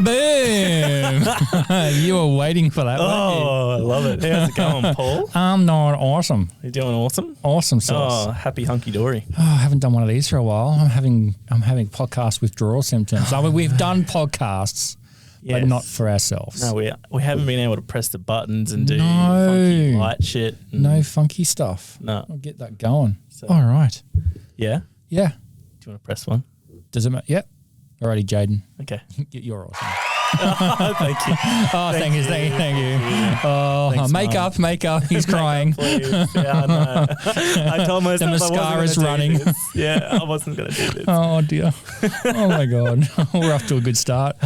Boom! You were waiting for that, weren't Oh, I love it. How's it going, Paul? I'm not awesome. You doing awesome? Awesome sauce. Oh, happy hunky dory. Oh, I haven't done one of these for a while. I'm having podcast withdrawal symptoms. I mean, we've done podcasts, but not for ourselves. No, we haven't been able to press the buttons and do funky light shit. No funky stuff. No. I'll get that going. So- All right. Yeah? Yeah. Do you want to press one? Does it matter? Yep. Alrighty, Jaden. Okay. You're awesome. Thank you. Oh, thank you. Oh, Thanks, makeup. He's crying. Please. Yeah, I know. I told myself The mascara's I wasn't running. do this. Yeah, I wasn't going to do this. Oh, dear. Oh, my God. We're off to a good start.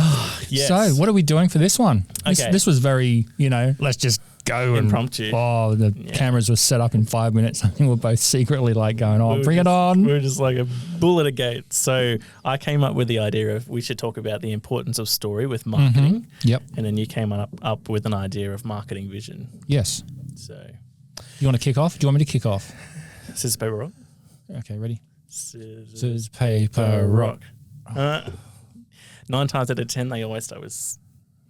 Yes. So, what are we doing for this one? Okay. This was very, let's just go. Impromptu. The cameras were set up in 5 minutes. I think we're both secretly like going, bring it on. We were just like a bull at a gate. So I came up with the idea of we should talk about the importance of story with marketing. Yep. And then you came up with an idea of marketing vision. Yes. So you want to kick off? Do you want me to kick off? Scissors, paper, rock. Okay, ready? Scissors, paper, rock. 9 times out of 10, they always start with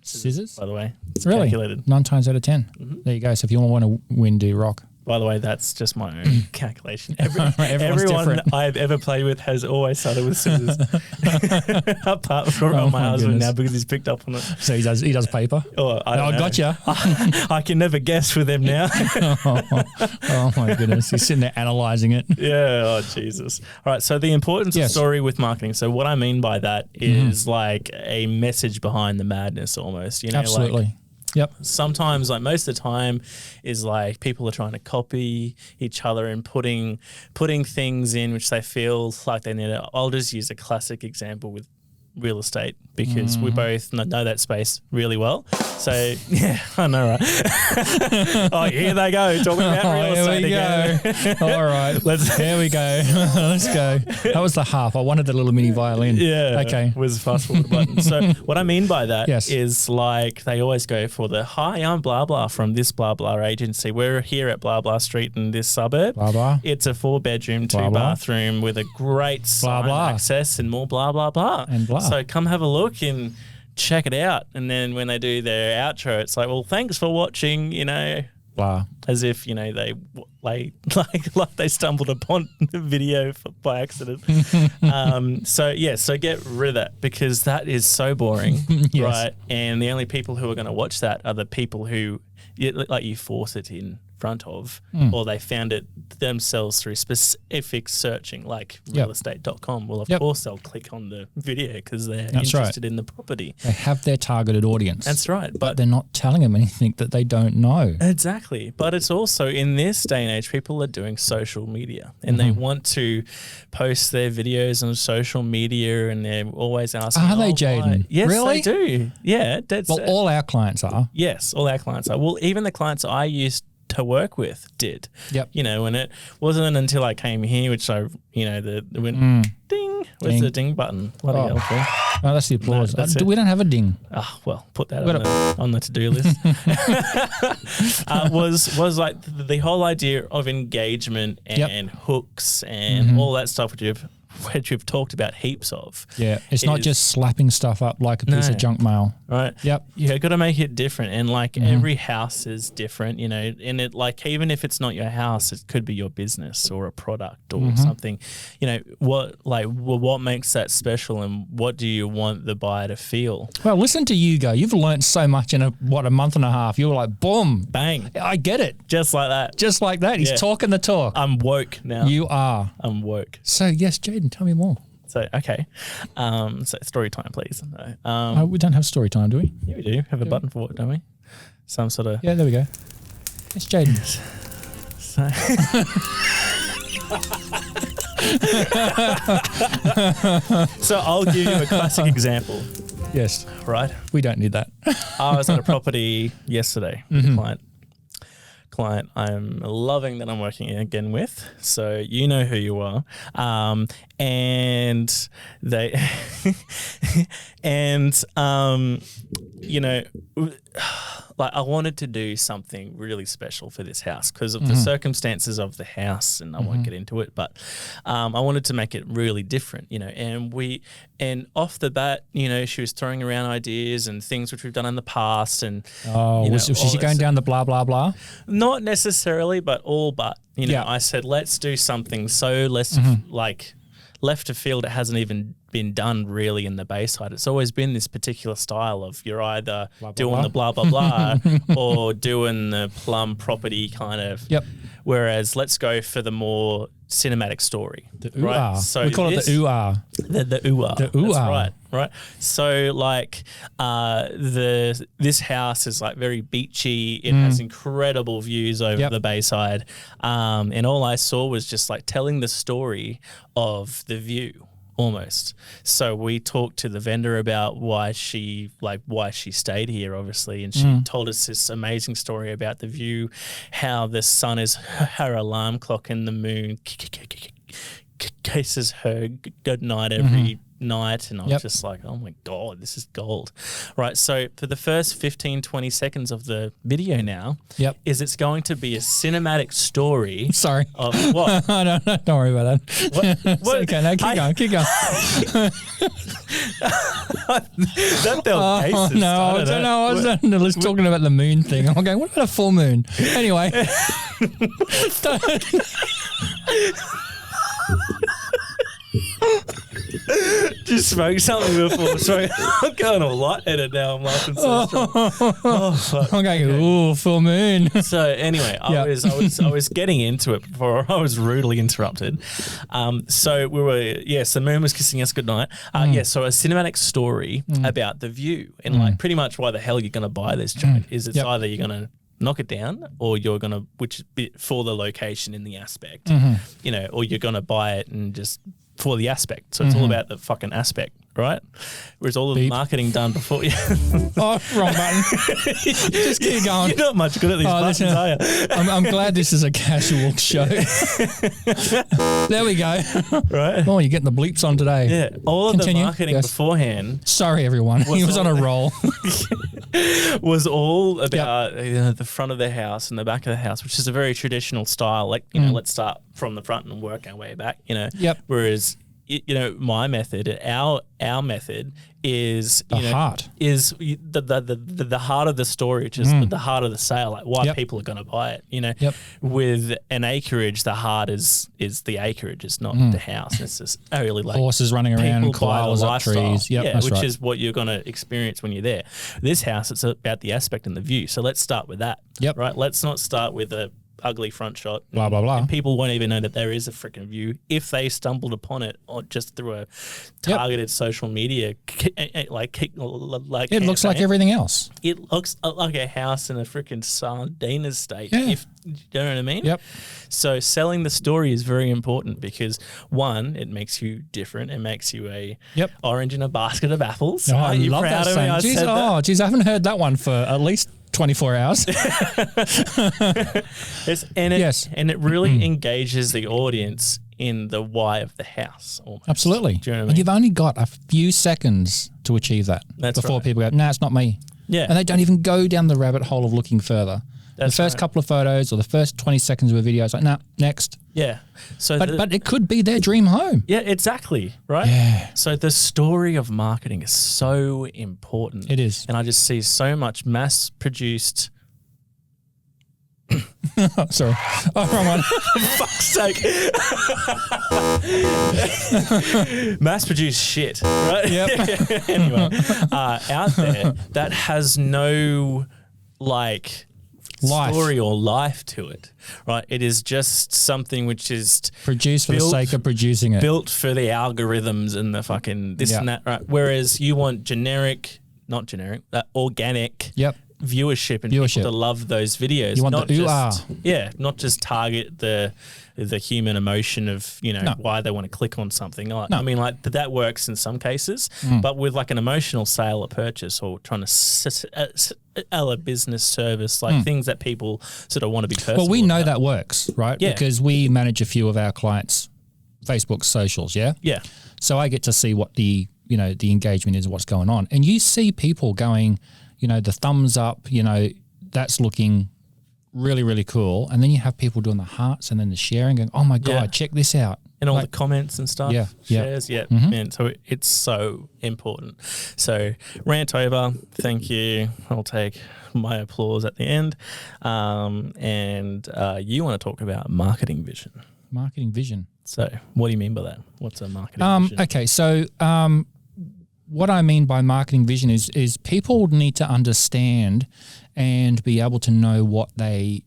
scissors. By the way, it's really? calculated. 9 times out of 10. Mm-hmm. There you go. So if you want to win, do rock. By the way, that's just my own calculation. Everyone different. I've ever played with has always started with scissors. Apart from my husband now because he's picked up on it. So he does paper? Oh, I gotcha. I can never guess with him now. Oh my goodness. He's sitting there analysing it. Yeah. Oh, Jesus. All right. So the importance of story with marketing. So what I mean by that is like a message behind the madness almost. Absolutely. Like, yep. Sometimes, like most of the time, is like people are trying to copy each other and putting things in which they feel like they need. I'll just use a classic example with real estate because we both know that space really well. So yeah, I know, right? Oh, here they go talking about real estate again. All right, here we go. Let's go. That was the harp. I wanted the little mini violin. Yeah. Okay. Was fast forward button. So what I mean by that Yes. is like they always go for the hi, I'm blah blah from this blah blah agency. We're here at blah blah street in this suburb. Blah blah. It's a 4-bedroom, 2-bathroom with a great sign access and more blah blah blah. And blah. So come have a look and check it out. And then when they do their outro, it's like, well, thanks for watching, Blah. as if, they like they stumbled upon the video by accident. So get rid of that because that is so boring, Yes. right? And the only people who are going to watch that are the people who, you force it in front of, or they found it themselves through specific searching, like realestate.com. Well, of course, they'll click on the video because they're interested in the property. They have their targeted audience. That's right. But they're not telling them anything that they don't know. Exactly. But it's also in this day and age, people are doing social media and they want to post their videos on social media and they're always asking, are they, Jaden? Yes, really? they do. Yeah. Well, all our clients are. Yes, all our clients are. Well, even the clients I used to work with did. Yep. And it wasn't until I came here, which I, the went ding. Where's the ding button? Bloody hell. Oh, that's the applause. No, we don't have a ding. Oh, well, put that on the to-do list. Was like the whole idea of engagement and hooks and all that stuff which you've talked about heaps of. Yeah, it's not just slapping stuff up like a piece of junk mail. Right. Yep. You got to make it different, and like every house is different, and it like even if it's not your house, it could be your business or a product or something. What makes that special, and what do you want the buyer to feel? Well, listen to you go. You've learned so much in a month and a half. You were like, boom, bang, I get it, just like that. Just like that. He's talking the talk. I'm woke now. You are. I'm woke. So yes, Jaden, tell me more. So, okay. So story time, please. We don't have story time, do we? Yeah, we do. Have a button for it, don't we? Some sort of... Yeah, there we go. It's Jaden. So I'll give you a classic example. Yes. Right? We don't need that. I was at a property yesterday with a client I'm loving that I'm working again with. So you know who you are. And they I wanted to do something really special for this house because of the circumstances of the house, and I won't get into it, but I wanted to make it really different, and off the bat, she was throwing around ideas and things which we've done in the past, and was she going down the blah blah blah? Not necessarily, but I said let's do something so left of field. It hasn't even been done really in the Bayside. It's always been this particular style of you're either doing the blah blah blah or doing the plum property kind of. Yep. Whereas let's go for the more cinematic story. The ooh-ah. So we call it the ooh-ah. The ooh-ah. The ooh-ah. That's right. So this house is like very beachy. It has incredible views over the Bayside. And all I saw was just like telling the story of the view. Almost. So we talked to the vendor about why she stayed here, obviously, and she told us this amazing story about the view, how the sun is her alarm clock and the moon kisses her good night every night, and I was just like, oh my God, this is gold. Right, so for the first 15, 20 seconds of the video now, it's going to be a cinematic story. Sorry. Of what? Don't worry about that. What? Okay, no, keep going. That felt racist. No, I don't know. I was talking about the moon thing. I'm going, what about a full moon? Anyway. Just smoke something before smoke. I'm going all lightheaded now. I'm laughing so strong. Oh, fuck. I'm going, ooh, full moon. So anyway, I was getting into it before I was rudely interrupted. So we were, the moon was kissing us goodnight. So a cinematic story about the view, and like pretty much why the hell you're going to buy this joint is it's either you're going to knock it down, or you're going to, which is for the location in the aspect, or you're going to buy it and just for the aspect. So it's all about the fucking aspect, right? Whereas all of the marketing done before. Oh, wrong button. Just keep going. You're not much good at these buttons, are you? I'm glad this is a casual show. There we go. Right. Oh, you're getting the bleeps on today. Yeah. All of the marketing beforehand. Sorry, everyone. He was on a roll. Was all about the front of the house and the back of the house, which is a very traditional style. Like, let's start from the front and work our way back, Whereas, my method, our method is the heart the heart of the story, which is the heart of the sale, like why people are going to buy it. With an acreage, the heart is the acreage. It's not the house. It's just really like horses running around, cows up trees. Which is what you're going to experience when you're there. This house, it's about the aspect and the view. So let's start with that. Right. Let's not start with a ugly front shot. Blah, blah, blah. And people won't even know that there is a freaking view if they stumbled upon it or just through a targeted social media it looks like everything else. It looks like a house in a freaking Sardina's state. If you know what I mean? Yep. So selling the story is very important because one, it makes you different. It makes you a orange in a basket of apples. Oh, I love that saying. Geez, I haven't heard that one for at least 24 hours. And it really engages the audience in the why of the house. Almost. Absolutely. Do you know what I mean? And you've only got a few seconds to achieve that before people go, nah, it's not me. Yeah. And they don't even go down the rabbit hole of looking further. That's the first couple of photos or the first 20 seconds of a video, it's like, nah, next. Yeah. So but it could be their dream home. Yeah, exactly. Right? Yeah. So the story of marketing is so important. It is. And I just see so much mass-produced... Sorry. Oh, wrong one. For fuck's sake. Mass-produced shit, right? Yep. Anyway, out there that has no, story or life to it, right? It is just something which is produced for the sake of producing it, built for the algorithms and the fucking this and that, right? Whereas you want organic viewership and people to love those videos. You want not just target the human emotion of why they want to click on something. I mean, that works in some cases, but with like an emotional sale or purchase or trying to sell a business service, things that people sort of want to be personal. Well, we know about. that works, right? Yeah. Because we manage a few of our clients' Facebook socials. Yeah. So I get to see what the engagement is, what's going on, and you see people going, the thumbs up, that's looking really, really cool. And then you have people doing the hearts and then the sharing, going, oh my God, check this out. And all the comments and stuff, shares, man. So it's so important. So rant over. Thank you. I'll take my applause at the end. And you want to talk about marketing vision. Marketing vision. So what do you mean by that? What's a marketing vision? Okay, so what I mean by marketing vision is people need to understand and be able to know what they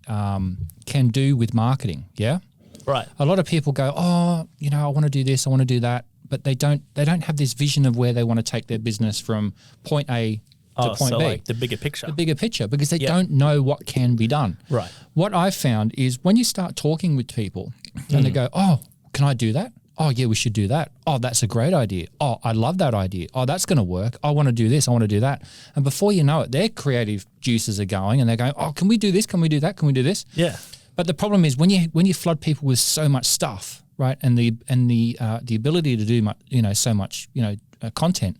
can do with marketing, yeah? Right. A lot of people go, oh, I want to do this, I want to do that, but they don't have this vision of where they want to take their business from point A to point B. Like the bigger picture. The bigger picture, because they don't know what can be done. Right. What I've found is when you start talking with people and they go, oh, can I do that? Oh, yeah, we should do that. Oh, that's a great idea. Oh, I love that idea. Oh, that's going to work. I want to do this. I want to do that. And before you know it, their creative juices are going and they're going, oh, can we do this? Can we do that? Can we do this? Yeah. But the problem is when you flood people with so much stuff, right, and the ability to do so much content,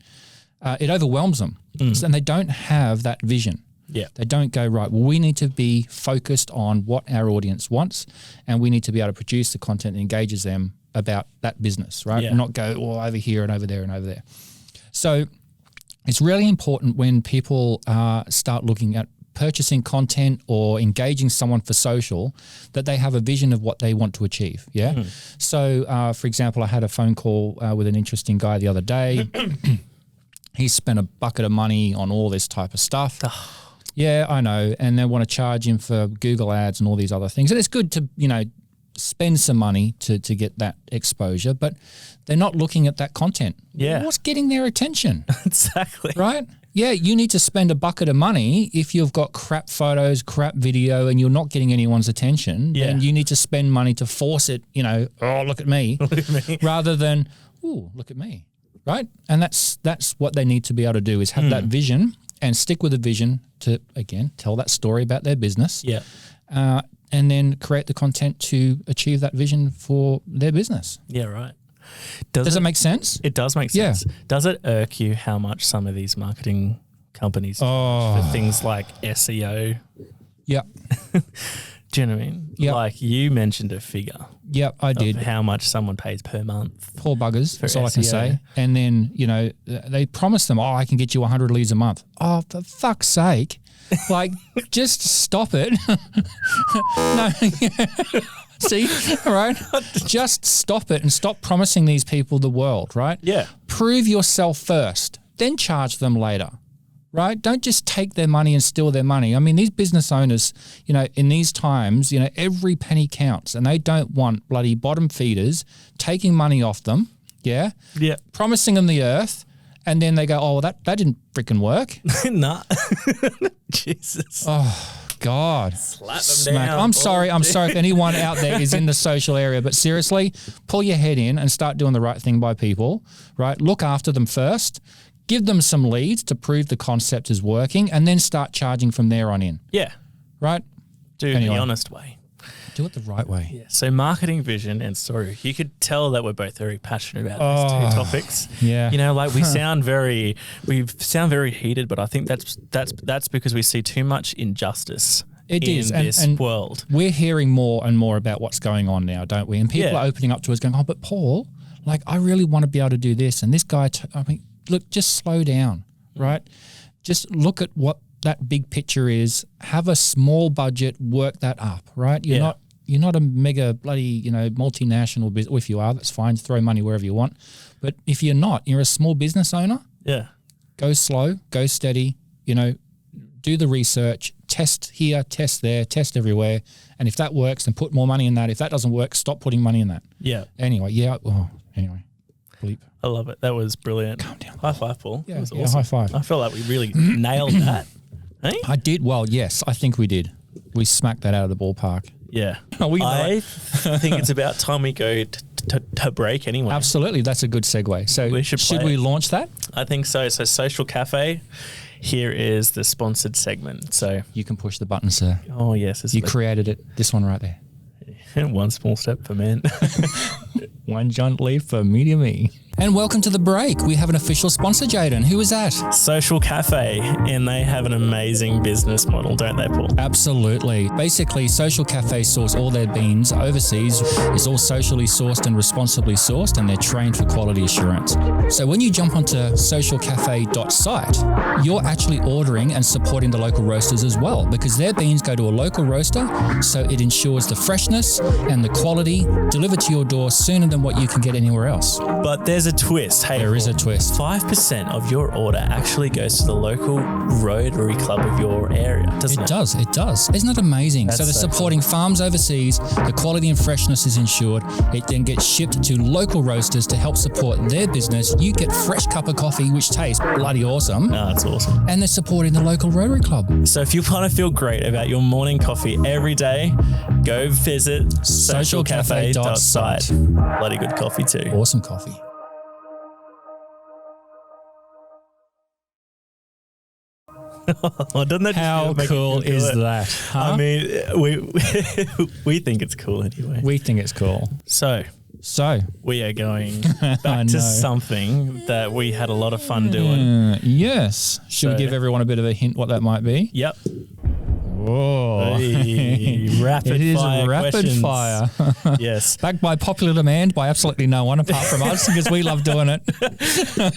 it overwhelms them, and they don't have that vision. Yeah, they don't go right. Well, we need to be focused on what our audience wants, and we need to be able to produce the content that engages them about that business, right? And not go over here and over there and over there. So it's really important when people start looking at purchasing content or engaging someone for social, that they have a vision of what they want to achieve. Yeah. So, for example, I had a phone call with an interesting guy the other day. He spent a bucket of money on all this type of stuff. Yeah, I know. And they want to charge him for Google ads and all these other things. And it's good to, spend some money to get that exposure, but they're not looking at that content. Yeah. What's getting their attention? Exactly. Right? Yeah, you need to spend a bucket of money if you've got crap photos, crap video, and you're not getting anyone's attention. Yeah. Then you need to spend money to force it, oh, look at me. Look at me. Rather than, ooh, look at me. Right? And that's what they need to be able to do is have that vision and stick with the vision to, again, tell that story about their business. Yeah. And then create the content to achieve that vision for their business. Yeah, right. Does it make sense? It does make sense. Yeah. Does it irk you how much some of these marketing companies for things like SEO? Yeah. Do you know what I mean? Yep. Like you mentioned a figure. Yep, I did. How much someone pays per month. Poor buggers, that's all SEO. I can say. And then, they promise them, I can get you 100 leads a month. Oh, for fuck's sake. Like, just stop it. No. See, all right? Just stop it and stop promising these people the world, right? Yeah. Prove yourself first, then charge them later, right? Don't just take their money and steal their money. I mean, these business owners, in these times, every penny counts, and they don't want bloody bottom feeders taking money off them, yeah? Yeah. Promising them the earth, and then they go, oh, well, that didn't freaking work. Nah. Jesus. Oh, God. Slap them down. I'm sorry if anyone out there is in the social area, but seriously, pull your head in and start doing the right thing by people, right? Look after them first. Give them some leads to prove the concept is working, and then start charging from there on in. Yeah. Right? Do it the honest way. Do it the right way. Yeah. So marketing vision and story. You could tell that we're both very passionate about these two topics. Yeah. Like we sound very heated, but I think that's because we see too much injustice in this world. We're hearing more and more about what's going on now, don't we? And people are opening up to us going, oh, but Paul, like I really want to be able to do this. And this guy, look, just slow down, right? Just look at what that big picture is. Have a small budget, work that up, right? You're not a mega bloody, multinational business. Or if you are, that's fine. Throw money wherever you want. But if you're not, you're a small business owner. Yeah. Go slow, go steady, do the research, test here, test there, test everywhere. And if that works, then put more money in that. If that doesn't work, stop putting money in that. Yeah. Anyway, bleep. I love it. That was brilliant. Calm down. High five, Paul. Yeah, that was awesome. High five. I feel like we really nailed that. Hey? I did. Well, yes, I think we did. We smacked that out of the ballpark. Yeah. I think it's about time we go to break anyway. Absolutely. That's a good segue. So should we launch that? I think so. So Social Cafe, here is the sponsored segment. So you can push the button, sir. Oh, yes. You created it. This one right there. One small step for man. One giant leap for me. And welcome to the break. We have an official sponsor, Jaden. Who is that? Social Cafe, and they have an amazing business model, don't they, Paul? Absolutely. Basically, Social Cafe source all their beans overseas. It's all socially sourced and responsibly sourced, and they're trained for quality assurance. So when you jump onto socialcafe.site, you're actually ordering and supporting the local roasters as well, because their beans go to a local roaster, so it ensures the freshness and the quality delivered to your door sooner than what you can get anywhere else. But there's a twist. Hey, There is a twist. 5% of your order actually goes to the local Rotary Club of your area, doesn't it? It does. Isn't that amazing? That's so they're so supporting farms overseas, the quality and freshness is ensured. It then gets shipped to local roasters to help support their business. You get fresh cup of coffee, which tastes bloody awesome. No, that's awesome. And they're supporting the local Rotary Club. So if you want to feel great about your morning coffee every day, go visit socialcafe.site. Bloody good coffee too. Awesome coffee. Doesn't that just How make you cool feel is good? that? Huh? I mean, we think it's cool anyway. We think it's cool. So we are going back to something that we had a lot of fun doing. Yes. Should we give everyone a bit of a hint what that might be? Yep. Whoa. Hey, rapid It is fire rapid questions. fire. Yes. Backed by popular demand by absolutely no one apart from us, because we love doing it.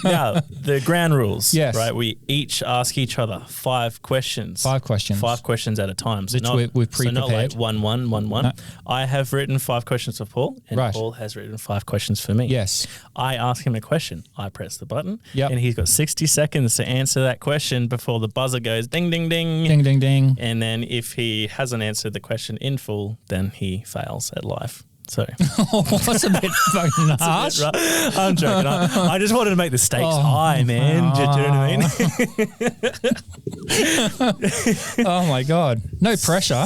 Now, the ground rules. Yes. Right. We each ask each other 5 questions. 5 questions. 5 questions at a time. So Which we've So not like pre-prepared. 1-1, 1-1. No. I have written 5 questions for Paul, and Right. Paul has written 5 questions for me. Yes. I ask him a question. I press the button. Yep. And he's got 60 seconds to answer that question before the buzzer goes ding, ding, ding. Ding, ding, ding. And then if he hasn't answered the question in full, then he fails at life. So That's a bit fucking harsh. I'm joking. I just wanted to make the stakes high, man. Do you know what I mean? Oh my God. No pressure.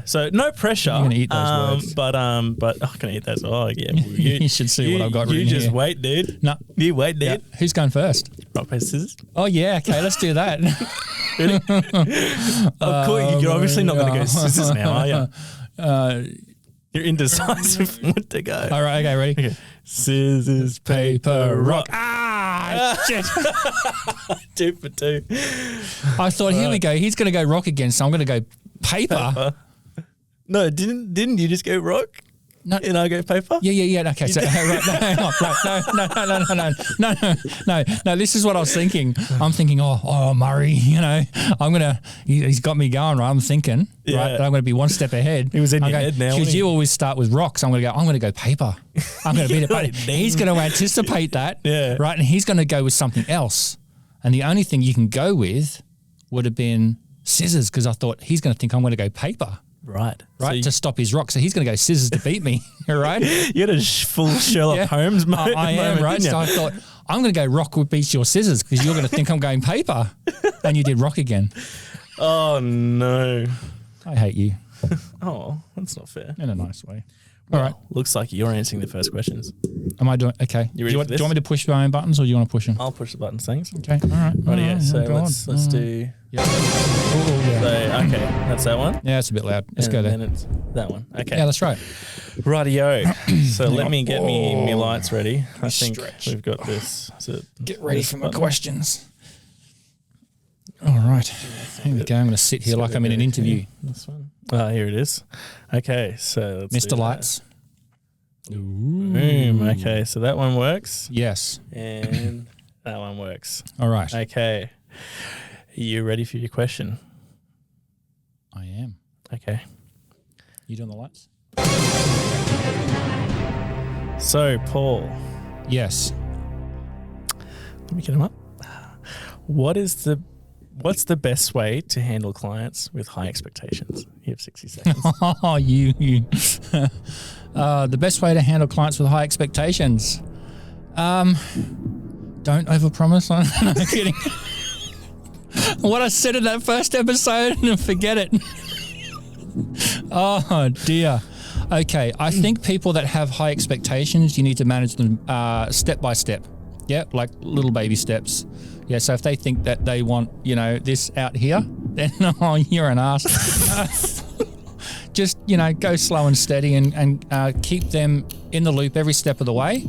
So no pressure. You're gonna eat those words. But I'm gonna eat those. Oh yeah. You should see what I've got written You just here. wait, dude. No. You wait, dude. Yeah. Who's going first? Rock, paper, scissors. Oh yeah. Okay, let's do that. Ready? Of course, you're obviously not going to go scissors now, are you? You're indecisive what to go. All right. Okay. Ready? Okay. Scissors, paper, rock. Ah, shit. 2 for 2. I thought, here we go. He's going to go rock again, so I'm going to go paper. No, didn't you just go rock? No. And I go paper? Yeah. Okay, so no. This is what I was thinking. I'm thinking, Murray, he's got me going, right? I'm thinking, right, that I'm going to be one step ahead. He was in your head now. Because you always start with rocks. I'm going to go paper. I'm going to beat it. But he's going to anticipate that, right? And he's going to go with something else. And the only thing you can go with would have been scissors, because I thought he's going to think I'm going to go paper. Right. Right, to stop his rock. So he's going to go scissors to beat me, right? You had a full Sherlock Holmes moment. I am, right? So I thought, I'm going to go rock would beat your scissors, because you're going to think I'm going paper. And you did rock again. Oh, no. I hate you. Oh, that's not fair. In a nice way. Well, All right. Looks like you're answering the first questions. Am I doing, okay. You Do ready you for want this? me to push my own buttons, or do you want to push them? I'll push the buttons, thanks. Okay, all right. Right, yeah. So go on. let's do... Yeah. Oh, yeah. So, okay, that's that one. Yeah, it's a bit loud. Let's go there. And then it's that one. Okay. Yeah, that's right. Rightio. So let me get me lights ready. I think stretch. we've got this. So Get ready for my questions. All right. Here we go. I'm going to sit here like I'm in an interview. This one. Oh, here it is. Okay, so let's do Mr. that. Lights. Boom. Okay, so that one works. Yes. And that one works. All right. Okay. Are you ready for your question? I am. Okay. You doing the lights? So, Paul. Yes. Let me get them up. What's the best way to handle clients with high expectations? You have 60 seconds. Oh, you. The best way to handle clients with high expectations. Don't overpromise. I'm kidding. What I said in that first episode, forget it. Oh, dear. Okay, I think people that have high expectations, you need to manage them step by step. Yeah, like little baby steps. Yeah, so if they think that they want, this out here, then you're an ass. Just, go slow and steady and keep them in the loop every step of the way.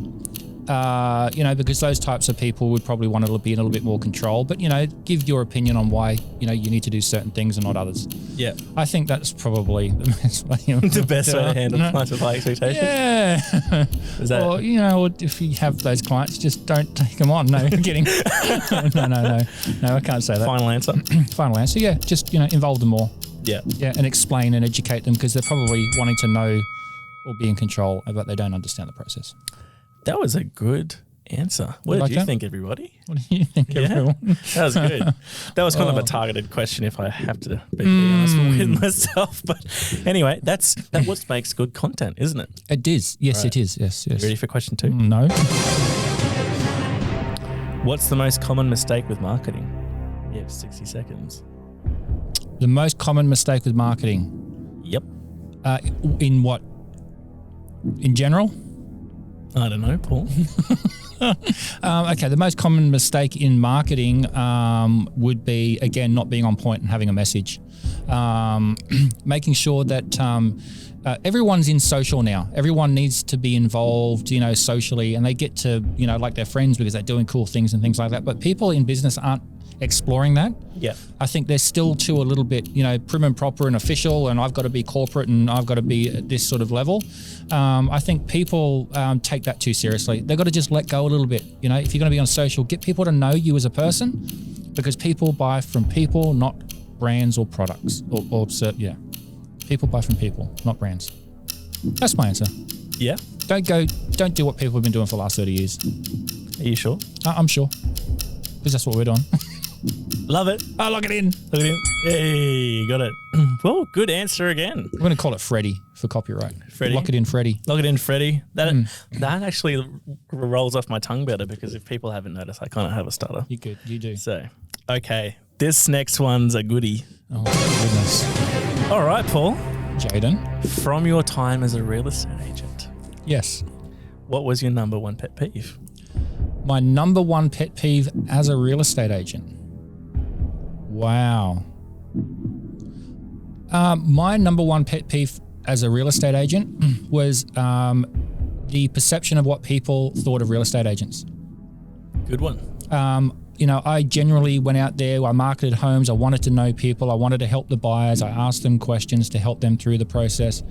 because those types of people would probably want to be in a little bit more control, but, give your opinion on why, you need to do certain things and not others. Yeah. I think that's probably the best way. The best way to handle clients with high expectations. Yeah. Is that? Or if you have those clients, just don't take them on. No, I'm kidding. No, I can't say that. Final answer? Final answer, yeah. Just, involve them more. Yeah. Yeah, and explain and educate them because they're probably wanting to know or be in control, but they don't understand the process. That was a good answer. What did you think, everybody? What do you think, everyone? That was good. That was kind of a targeted question, if I have to be honest with myself. But anyway, that's what makes good content, isn't it? It is. Yes, right. It is. Yes. You ready for question 2? No. What's the most common mistake with marketing? You have 60 seconds. The most common mistake with marketing? Yep. In what? In general? I don't know, Paul. Okay, the most common mistake in marketing would be, again, not being on point and having a message. Making sure that everyone's in social now. Everyone needs to be involved, socially, and they get to, like their friends because they're doing cool things and things like that. But people in business aren't exploring that. Yeah. I think they're still a little bit, prim and proper and official, and I've got to be corporate and I've got to be at this sort of level. I think people take that too seriously. They've got to just let go a little bit. If you're going to be on social, get people to know you as a person, because people buy from people, not brands or products. People buy from people, not brands. That's my answer. Yeah. Don't do what people have been doing for the last 30 years. Are you sure? I'm sure, because that's what we're doing. Love it. Oh, lock it in. Lock it in. Hey, got it. Well, good answer again. We're going to call it Freddie for copyright. Freddie. Lock it in, Freddie. Lock it in, Freddie. That actually rolls off my tongue better, because if people haven't noticed, I kind of have a stutter. You good. You do. So, okay. This next one's a goodie. Oh, goodness. All right, Paul. Jaden. From your time as a real estate agent. Yes. What was your number one pet peeve? My number one pet peeve as a real estate agent. Wow. My number one pet peeve as a real estate agent was the perception of what people thought of real estate agents. Good one. I generally went out there, I marketed homes, I wanted to know people, I wanted to help the buyers, I asked them questions to help them through the process.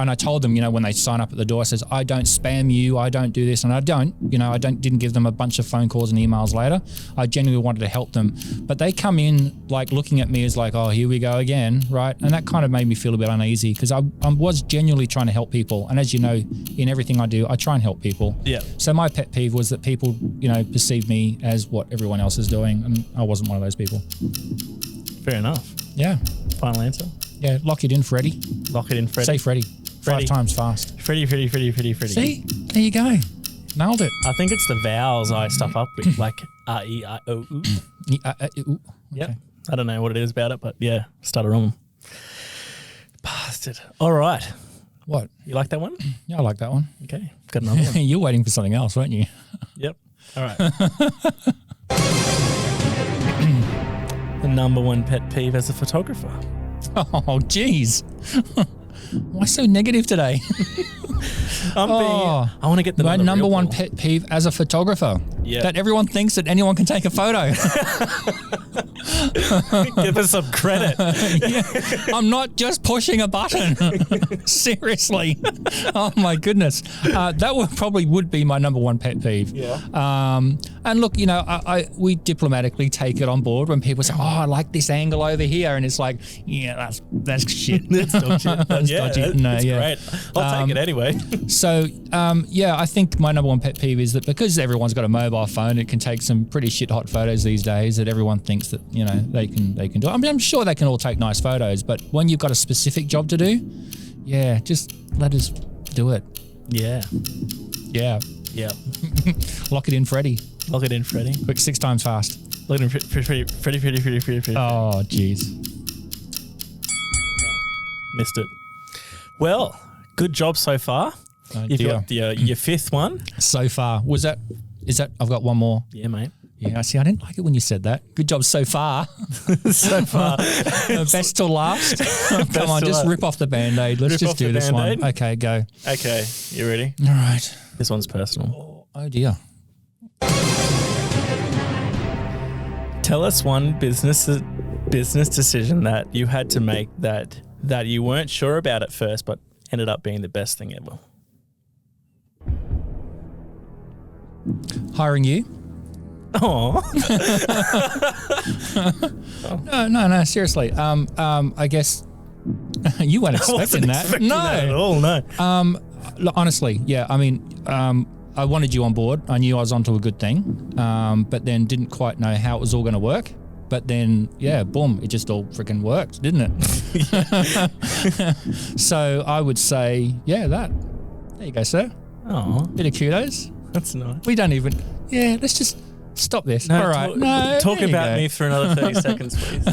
And I told them, when they sign up at the door, I says, I don't spam you, I don't do this, and I didn't give them a bunch of phone calls and emails later. I genuinely wanted to help them. But they come in like looking at me as like, oh, here we go again, right? And that kind of made me feel a bit uneasy, because I was genuinely trying to help people. And as you know, in everything I do, I try and help people. Yeah. So my pet peeve was that people, perceive me as what everyone else is doing, and I wasn't one of those people. Fair enough. Yeah. Final answer? Yeah, lock it in, Freddie. Lock it in, Freddie. Say Freddie. Freddie. 5 times fast. Freddie. See? There you go. Nailed it. I think it's the vowels I stuff up with, like R-E-I-O-U. Yep. Okay. I don't know what it is about it, but yeah, stutter on them. Bastard. All right. What? You like that one? Yeah, I like that one. Okay. Got another one. You're waiting for something else, weren't you? Yep. All right. The number one pet peeve as a photographer. Oh, geez. Why so negative today? I want to get the my number one pet peeve as a photographer. Yeah. That everyone thinks that anyone can take a photo. Give us some credit. Yeah. I'm not just pushing a button. Seriously. Oh my goodness. That would be my number one pet peeve. Yeah. And look, we diplomatically take it on board when people say, "Oh, I like this angle over here," and it's like, yeah, that's shit. That's dog shit. That's dodgy. That's great. I'll take it anyway. So, I think my number one pet peeve is that because everyone's got a mobile phone, it can take some pretty shit hot photos these days that everyone thinks that, they can do. I mean, I'm sure they can all take nice photos, but when you've got a specific job to do, yeah, just let us do it. Yeah. Yeah. Yeah. Lock it in, Freddie. Lock it in, Freddie. Quick, 6 times fast. Lock it in, Freddie. Oh, jeez. Missed it. Well, good job so far. Oh, You've got your fifth one. So far. Is that, I've got one more. Yeah, mate. Yeah, see, I didn't like it when you said that. Good job so far. So far. Best till last. Come on, just rip off the Band-Aid. Let's just do this one. Okay, go. Okay, you ready? All right. This one's personal. Oh dear. Tell us one business decision that you had to make that you weren't sure about at first, but ended up being the best thing ever. Hiring you? Oh. No, seriously. I guess you weren't expecting that. No. That at all, no. Look, honestly, yeah. I mean, I wanted you on board. I knew I was onto a good thing, but then didn't quite know how it was all going to work. But then, yeah, boom, it just all freaking worked, didn't it? So I would say, yeah, that. There you go, sir. Oh, bit of kudos. That's nice. We don't even. Yeah, let's just stop this. No, All right. Talk about me for another 30 seconds, please.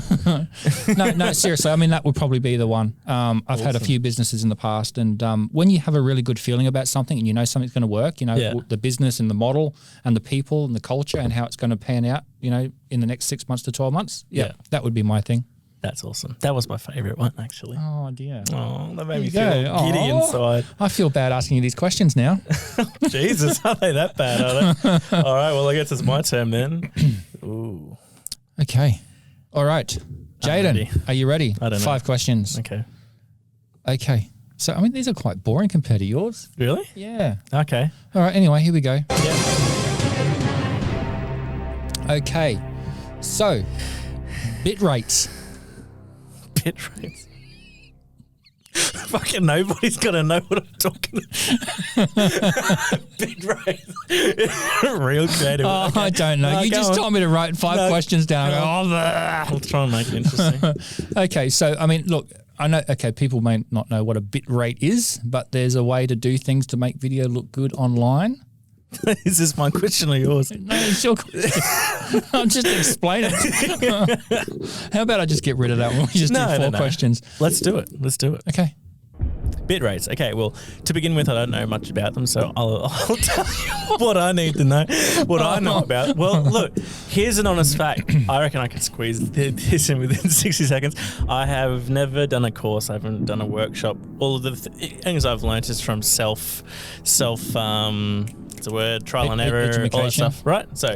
No, seriously. I mean, that would probably be the one. I've had a few businesses in the past, and when you have a really good feeling about something and you know something's going to work, the business and the model and the people and the culture and how it's going to pan out, in the next 6 months to 12 months. Yeah, that would be my thing. That's awesome. That was my favourite one, actually. Oh, dear. Oh, that made me feel giddy inside. I feel bad asking you these questions now. Jesus, are they that bad, are they? All right, well, I guess it's my turn then. Ooh. Okay. All right. Jaden, are you ready? I don't know. 5 questions. Okay. So, I mean, these are quite boring compared to yours. Really? Yeah. Okay. All right, anyway, here we go. Yeah. Okay. So, bit rates. Bit rates. Fucking nobody's gonna know what I'm talking about. Bit rates. Real creative. Oh, okay. I don't know. You just told me to write 5 questions down. I'll try and make it interesting. Okay, so I mean, look, I know. Okay, people may not know what a bit rate is, but there's a way to do things to make video look good online. Is this my question or yours? No, it's your question. I'll just explain it. How about I just get rid of that one? We just do 4 questions. Let's do it. Okay. Bit rates. Okay, well, to begin with, I don't know much about them, so I'll tell you what I need to know, what I know about. Well, look, here's an honest fact. I reckon I could squeeze this in within 60 seconds. I have never done a course. I haven't done a workshop. All of the things I've learned is from it's a word, trial and error, all that stuff, right? So,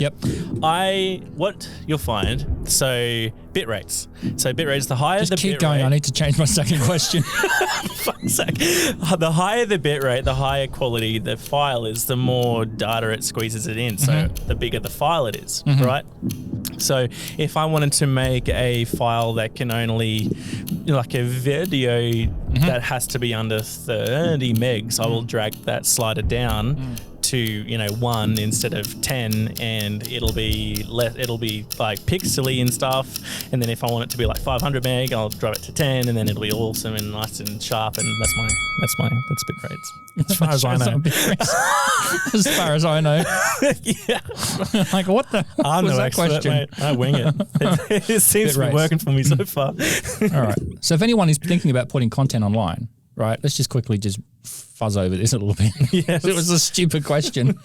what you'll find, so bit rates. So bit rates, the higher the bit rate. Just keep going. I need to change my second question. Fuck's sake. The higher the bit rate, the higher quality the file is, the more data it squeezes it in. So the bigger the file it is, right? So if I wanted to make a file that can only, like a video that has to be under 30 megs, I will drag that slider down to 1 instead of 10, and it'll be like pixely and stuff. And then if I want it to be like 500 meg, I'll drop it to 10, and then it'll be awesome and nice and sharp. And that's bit rates. As far as I know. As far as I know. Yeah. Like, what the I'm was no that expert, question? mate. I wing it. It seems to be working for me so far. All right. So if anyone is thinking about putting content online, right, let's just quickly fuzz over this a little bit. Yes. It was a stupid question.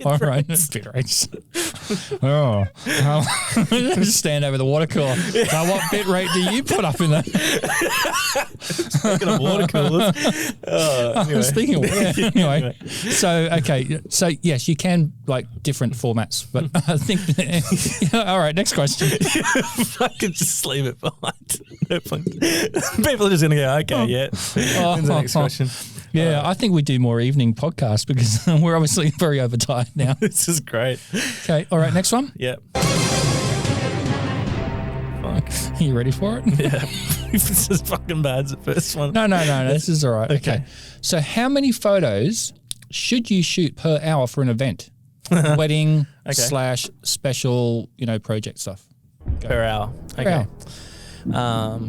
All right. Bit rates. Oh. Just stand over the water cooler. Now, what bit rate do you put up in that? Speaking of water coolers. Anyway. Speaking of anyway. So, okay. So, yes, you can, like, different formats, but I think... all right, next question. I could just leave it behind. No point. People are just going to go, okay, yeah. When's the next question? Yeah, I think we do more evening podcasts because we're obviously very overtired now. This is great. Okay, all right, next one. Yep. Fuck. Are you ready for it? Yeah. This is fucking bad as the first one. No, this is all right. Okay. So how many photos should you shoot per hour for an event? Wedding / special, project stuff. Go. Per hour. Okay. Per hour.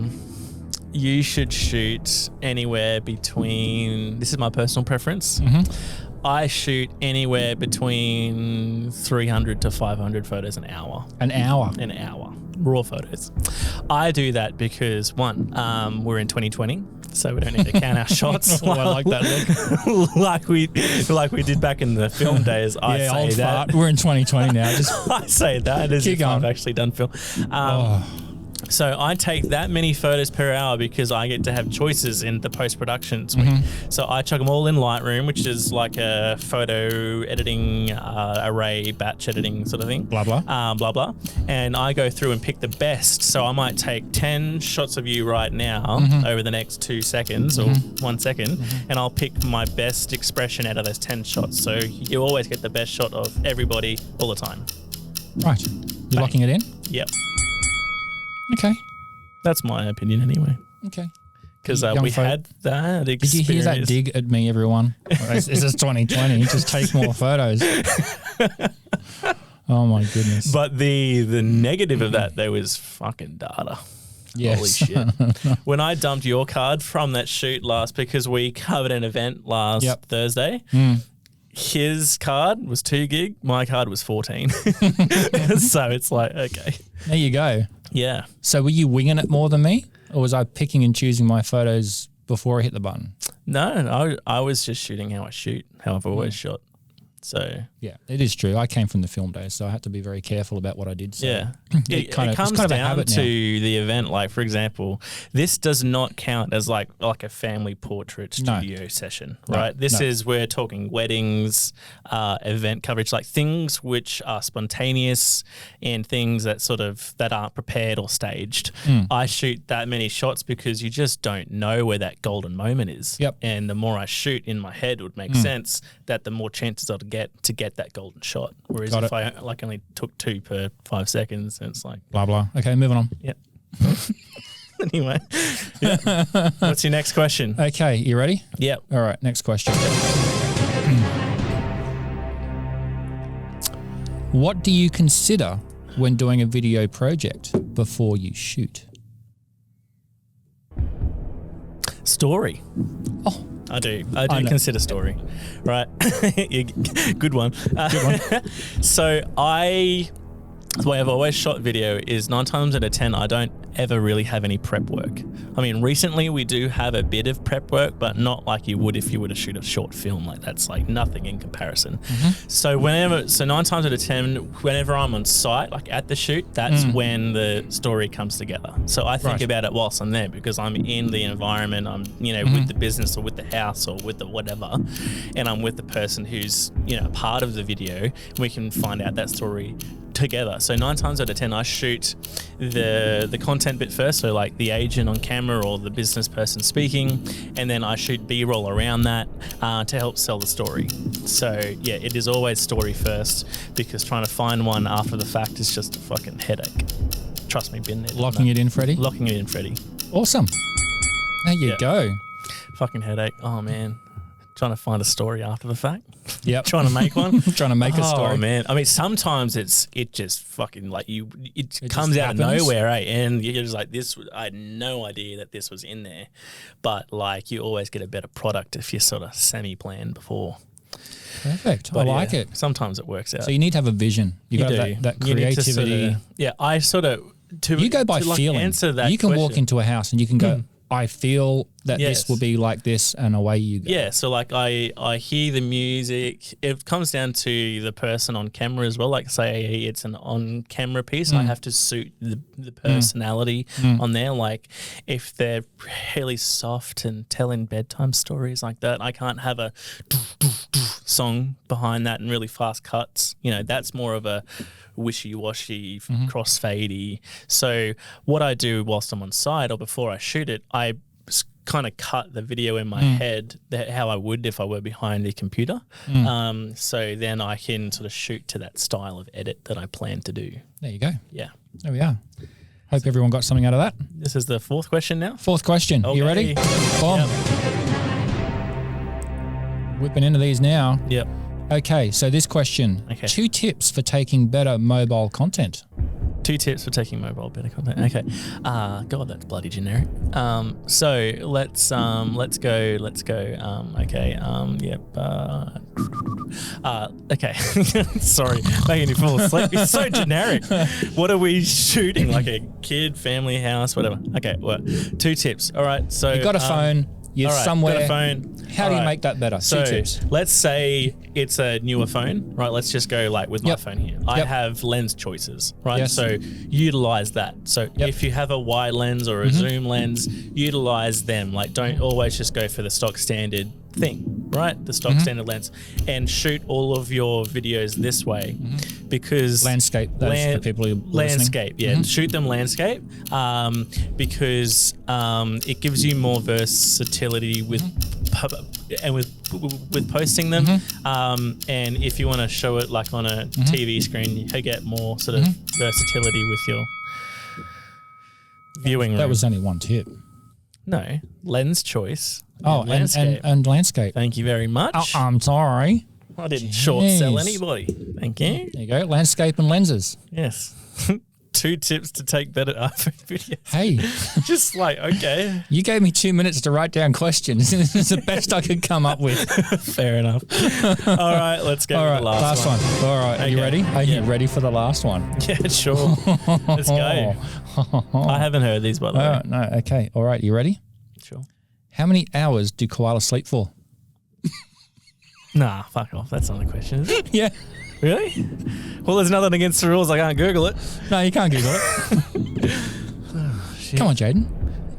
You should shoot anywhere between, this is my personal preference, I shoot anywhere between 300 to 500 photos an hour. An hour? An hour. Raw photos. I do that because, one, we're in 2020, So we don't need to count our shots. I like that look. like we did back in the film days. I say old that. fart. We're in 2020 now. Just I say that as if I've actually done film. So I take that many photos per hour because I get to have choices in the post-production suite. So I chuck them all in Lightroom, which is like a photo editing array, batch editing sort of thing. Blah, blah. Blah, blah. And I go through and pick the best. So I might take 10 shots of you right now over the next 2 seconds or 1 second, and I'll pick my best expression out of those 10 shots. So you always get the best shot of everybody all the time. Right. You're locking it in? Yep. Okay. That's my opinion anyway. Okay. Because we had that experience. Did you hear that dig at me, everyone? This is 2020. Just take more photos. Oh, my goodness. But the negative of that, though, is fucking data. Yes. Holy shit. When I dumped your card from that shoot because we covered an event last Thursday, his card was 2 gig, my card was 14. So it's like, okay. There you go. Yeah. So were you winging it more than me? Or was I picking and choosing my photos before I hit the button? No, I was just shooting how I shoot, how I've always shot. So yeah, it is true. I came from the film days, so I had to be very careful about what I did. So yeah, it comes down to the event. Like, for example, this does not count as like a family portrait studio session, right? This is, we're talking weddings, event coverage, like things which are spontaneous and things that aren't prepared or staged. I shoot that many shots because you just don't know where that golden moment is. Yep. And the more I shoot in my head, it would make sense that the more chances I'll get to get that golden shot. Whereas if I only took 2 per 5 seconds, and it's like blah blah. Okay, moving on. Yep. Anyway, what's your next question? Okay, you ready? Yep. All right, next question. What do you consider when doing a video project before you shoot? Story. Oh. I do consider story, right? Good one. So the way I've always shot video is 9 times out of 10, I don't ever really have any prep work. I mean, recently we do have a bit of prep work, but not like you would if you were to shoot a short film. Like, that's like nothing in comparison. So 9 times out of 10, whenever I'm on site, like at the shoot, that's when the story comes together. So I think about it whilst I'm there because I'm in the environment, I'm, with the business or with the house or with the whatever, and I'm with the person who's, part of the video, and we can find out that story together. So 9 times out of 10, I shoot the content bit first, so like the agent on camera or the business person speaking, and then I shoot B-roll around that to help sell the story. So yeah, it is always story first because trying to find one after the fact is just a fucking headache. Trust me, been there. Locking it in, Freddie? Locking it in, Freddie. Awesome. There you go. Fucking headache. Oh man. Trying to find a story after the fact. Yep. Trying to make one. Trying to make a story. Oh man. I mean, sometimes it just fucking like it comes out of nowhere, eh? And you're just like, I had no idea that this was in there. But like, you always get a better product if you sort of semi-plan before. Perfect. But I like it. Sometimes it works out. So you need to have a vision. You got that creativity. I sort of you go by feeling. Answer that you can question. walk into a house and you can go, I feel that this will be like this, and away you go. Yeah, so like I hear the music. It comes down to the person on camera as well. Like, say it's an on-camera piece, I have to suit the personality on there. Like, if they're really soft and telling bedtime stories like that, I can't have a song behind that and really fast cuts. That's more of a wishy-washy, crossfadey. So what I do whilst I'm on site or before I shoot it, I kind of cut the video in my head how I would if I were behind the computer. So then I can sort of shoot to that style of edit that I plan to do. There you go. Yeah. There we are. Hope everyone got something out of that. This is the 4th question now. 4th question. Okay. You ready? Boom. Yep. Whipping into these now. Yep. Okay, so this question. 2 tips for taking better mobile content. 2 tips for taking mobile better content. Okay. God, that's bloody generic. So let's go. Okay. Yep. Okay. Sorry, making you fall asleep. It's so generic. What are we shooting? Like a kid, family, house, whatever. Okay. Well, 2 tips. All right. So You got a phone. You're somewhere. Got a phone. How do you make that better? So 2 tips. let's say it's a newer phone, right? Let's just go like with my phone here. I have lens choices, right? Yes. So utilize that. So if you have a wide lens or a zoom lens, utilize them. Like don't always just go for the stock standard thing, right? The stock standard lens, and shoot all of your videos this way because Landscape. That's for people who are landscape, listening. shoot them landscape because it gives you more versatility with with posting them. And if you want to show it like on a TV screen, you get more sort of versatility with your viewing room. That was only 1 tip. No, lens choice. Oh, and landscape. Thank you very much. Oh, I'm sorry. I didn't short sell anybody. Thank you. There you go. Landscape and lenses. Yes. 2 tips to take better iPhone videos. Hey. Just like, okay. You gave me 2 minutes to write down questions. This is the best I could come up with. Fair enough. All right, let's go with the last one. All right, are you ready? Are you ready for the last one? Yeah, sure. Let's go. I haven't heard these, by the way. No, okay. All right, you ready? Sure. How many hours do koalas sleep for? Nah, fuck off. That's not a question, is it? Yeah. Really? Well, there's nothing against the rules. I can't Google it. No, you can't Google it. Come on, Jaden.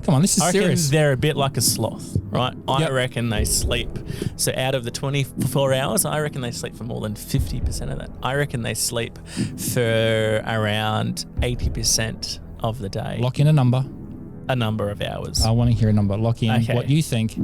Come on, this is I reckon serious. they're a bit like a sloth, right? I reckon they sleep. So out of the 24 hours, I reckon they sleep for more than 50% of that. I reckon they sleep for around 80% of the day. Lock in a number. A number of hours. I want to hear a number. Lock in what you think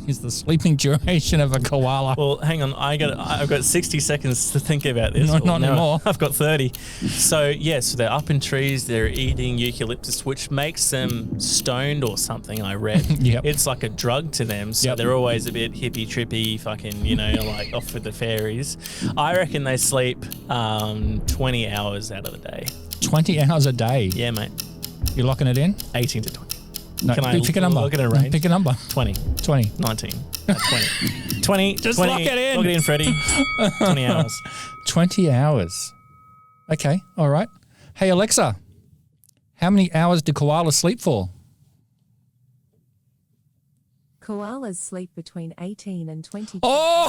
is the sleeping duration of a koala. Well, hang on. I've got 60 seconds to think about this. Not anymore. I've got 30. So, so they're up in trees. They're eating eucalyptus, which makes them stoned or something, I read. It's like a drug to them. So they're always a bit hippie, trippy, fucking, like off with the fairies. I reckon they sleep 20 hours out of the day. 20 hours a day? Yeah, mate. You're locking it in? 18 to 20. No, Can I pick a number. Look at a range? Pick a number. 20. 20. 19. 20. 20. Just 20. lock it in. Lock it in, Freddie. 20 hours. 20 hours. Okay, all right. Hey, Alexa, how many hours do koalas sleep for? Koalas sleep between 18 and 20. Oh!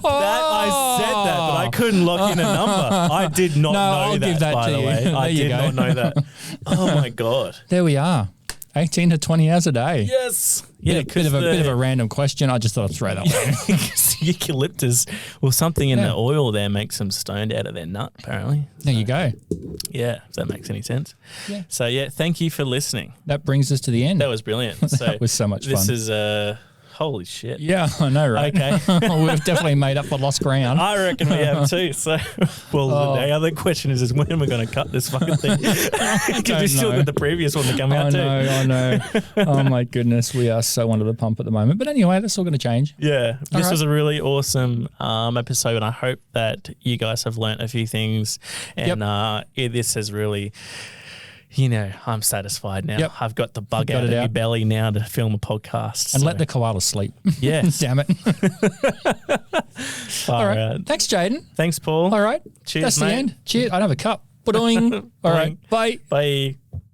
I said that, but I couldn't lock in a number. I did not know I'll that, give that by to the you. way. I There you did go. not know that. Oh, my God. There we are. 18 to 20 hours a day. Yes. Bit of a random question. I just thought I'd throw that one in. Eucalyptus, well, something in the oil there makes them stoned out of their nut, apparently. There you go. Yeah, if that makes any sense. Yeah. So, thank you for listening. That brings us to the end. That was brilliant. That was so much fun. This is holy shit. Yeah, I know, right? Okay. We've definitely made up for lost ground. I reckon we have too. So, the other question is when are we going to cut this fucking thing? Because we still got the previous one to come out too. I know. Oh my goodness, we are so under the pump at the moment. But anyway, that's all going to change. Yeah, this was a really awesome episode, and I hope that you guys have learnt a few things. And this has really... I'm satisfied now. Yep. I've got the bug out of my belly now to film a podcast. And let the koala sleep. Yeah. Damn it. All right. Thanks, Jaden. Thanks, Paul. All right. Cheers, That's mate. the end. Cheers. I don't have a cup. Ba-doing. All right. Bye. Bye.